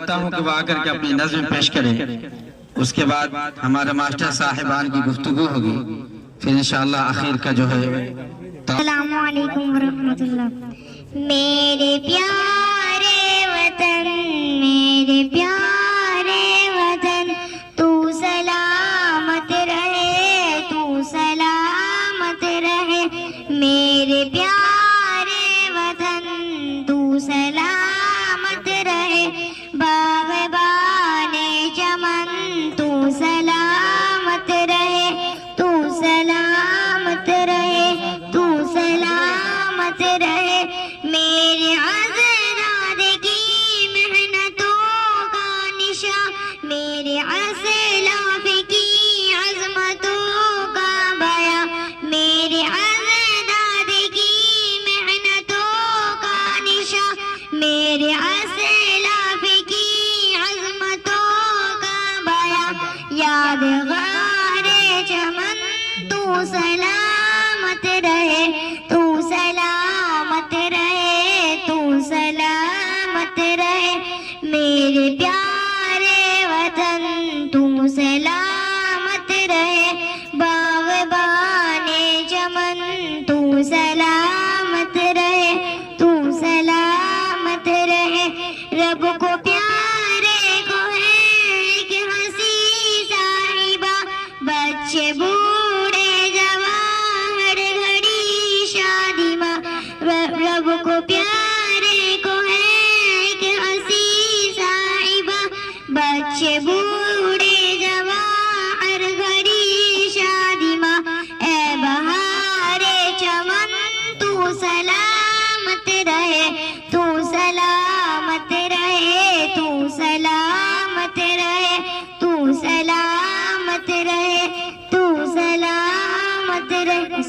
دیتا ہوں کہ وہ آ کر کے اپنی نظم پیش کریں، اس کے بعد ہمارے ماسٹر صاحبان کی گفتگو ہوگی، پھر انشاءاللہ آخر کا جو ہے۔ السلام علیکم ورحمۃ اللہ۔ میرے پیارے وطن، میرے پیارے وطن، تو سلامت رہے، تو سلامت رہے، میرے پیارے وطن تو سلامت رہے، باغبان چمن تو سلامت رہے، تو سلامت رہے، تو سلامت رہے، میرے اجداد کی محنتوں کا نشاں، میرے اسلاف کی عظمتوں کا بیاں، میرے اجداد کی محنتوں کا نشاں، میرے اسلاف کی عظمتوں کا بیاں، یادگار چمن تو سلامت رہے، تو سلامت رہے، تو سلامت رہے، میرے پیارے وطن تو سلامت رہے، باغبان چمن تو سلامت رہے، تو سلامت رہے، رب کو پیارے کو ہے ایک ہنسی صاحبہ، بچے بوڑھے جوان ہر گھڑی شادی ماں، رب کو پیارے کو ہے ایک ہنسی صاحبہ، بچے بوڑھے جوان ہر گھڑی شادی ماں، اے بہار چمن تو سلامت رہے، تو سلامت رہے، تو سلامت رہے، تو سلامت رہے، تو سلامت رہے۔